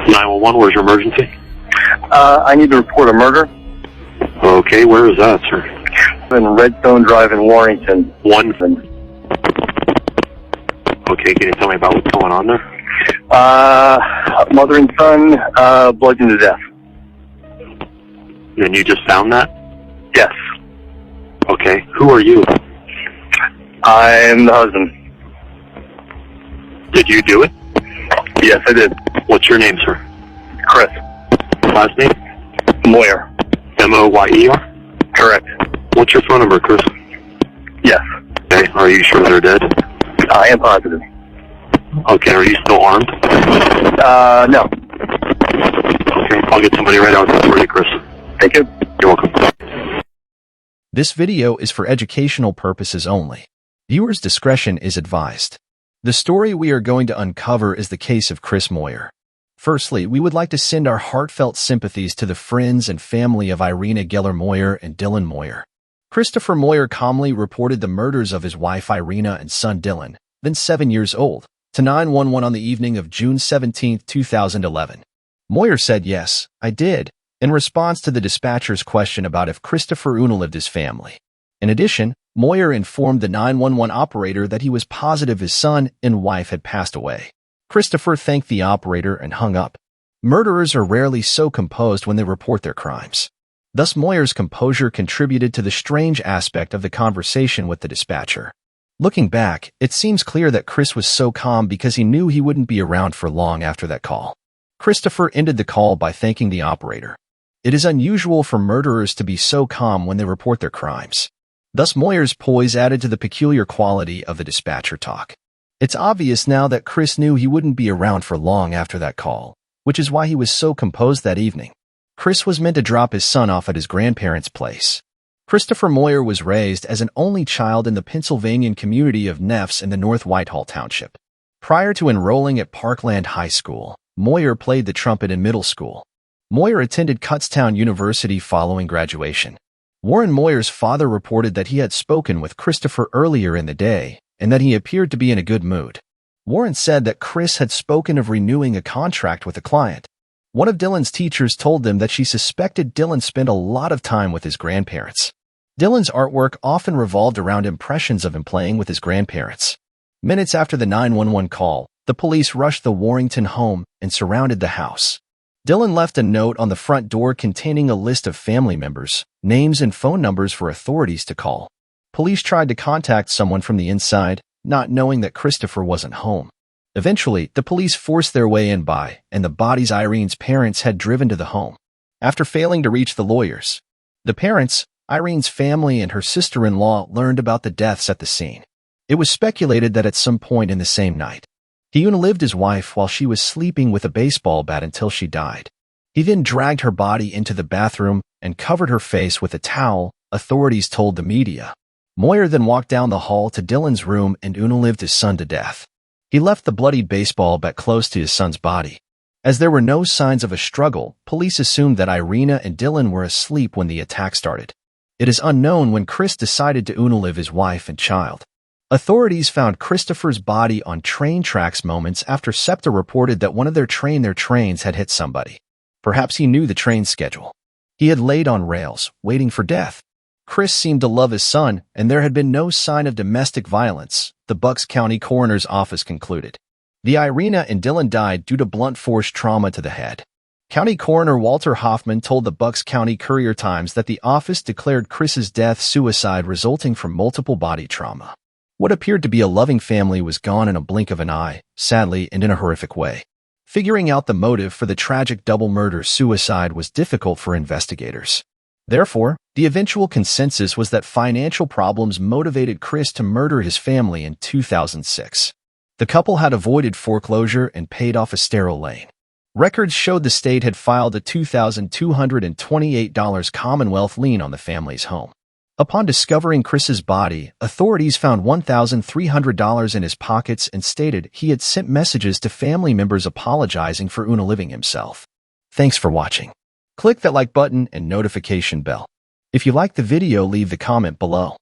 911, where's your emergency? I need to report a murder. Okay, where is that, sir? In Redstone Drive in Warrington. One. Okay, can you tell me about what's going on there? Mother and son, bludgeoned to death. And you just found that? Yes. Okay, who are you? I'm the husband. Did you do it? Yes, I did. What's your name, sir? Chris. Last name? Moyer. M-O-Y-E-R? Correct. What's your phone number, Chris? Yes. Okay, are you sure they're dead? I am positive. Okay, are you still armed? No. Okay, I'll get somebody right out there for you, Chris. Thank you. You're welcome. This video is for educational purposes only. Viewers' discretion is advised. The story we are going to uncover is the case of Chris Moyer. Firstly, we would like to send our heartfelt sympathies to the friends and family of Irina Geller Moyer and Dylan Moyer. Christopher Moyer calmly reported the murders of his wife Irina and son Dylan, then 7 years old, to 911 on the evening of June 17, 2011. Moyer said, "Yes, I did," in response to the dispatcher's question about if Christopher unalived his family. In addition, Moyer informed the 911 operator that he was positive his son and wife had passed away. Christopher thanked the operator and hung up. Murderers are rarely so composed when they report their crimes. Thus, Moyer's composure contributed to the strange aspect of the conversation with the dispatcher. Looking back, it seems clear that Chris was so calm because he knew he wouldn't be around for long after that call. Christopher ended the call by thanking the operator. It is unusual for murderers to be so calm when they report their crimes. Thus, Moyer's poise added to the peculiar quality of the dispatcher talk. It's obvious now that Chris knew he wouldn't be around for long after that call, which is why he was so composed that evening. Chris was meant to drop his son off at his grandparents' place. Christopher Moyer was raised as an only child in the Pennsylvania community of Neffs in the North Whitehall Township. Prior to enrolling at Parkland High School, Moyer played the trumpet in middle school. Moyer attended Kutztown University following graduation. Warren Moyer's father reported that he had spoken with Christopher earlier in the day and that he appeared to be in a good mood. Warren said that Chris had spoken of renewing a contract with a client. One of Dylan's teachers told them that she suspected Dylan spent a lot of time with his grandparents. Dylan's artwork often revolved around impressions of him playing with his grandparents. Minutes after the 911 call, the police rushed the Warrington home and surrounded the house. Dylan left a note on the front door containing a list of family members, names and phone numbers for authorities to call. Police tried to contact someone from the inside, not knowing that Christopher wasn't home. Eventually, the police forced their way in by, and the bodies Irene's parents had driven to the home. After failing to reach the lawyers, the parents, Irene's family and her sister-in-law learned about the deaths at the scene. It was speculated that at some point in the same night, he unalived his wife while she was sleeping with a baseball bat until she died. He then dragged her body into the bathroom and covered her face with a towel, authorities told the media. Moyer then walked down the hall to Dylan's room and unalived his son to death. He left the bloodied baseball bat close to his son's body. As there were no signs of a struggle, police assumed that Irina and Dylan were asleep when the attack started. It is unknown when Chris decided to unalive his wife and child. Authorities found Christopher's body on train tracks moments after SEPTA reported that one of their trains had hit somebody. Perhaps he knew the train schedule. He had laid on rails, waiting for death. Chris seemed to love his son, and there had been no sign of domestic violence, the Bucks County Coroner's Office concluded. The Irina and Dylan died due to blunt force trauma to the head. County Coroner Walter Hoffman told the Bucks County Courier-Times that the office declared Chris's death suicide resulting from multiple body trauma. What appeared to be a loving family was gone in a blink of an eye, sadly and in a horrific way. Figuring out the motive for the tragic double murder-suicide was difficult for investigators. Therefore, the eventual consensus was that financial problems motivated Chris to murder his family in 2006. The couple had avoided foreclosure and paid off a sterile lane. Records showed the state had filed a $2,228 Commonwealth lien on the family's home. Upon discovering Chris's body, authorities found $1,300 in his pockets and stated he had sent messages to family members apologizing for unaliving himself. Thanks for watching. Click that like button and notification bell. If you like the video, leave the comment below.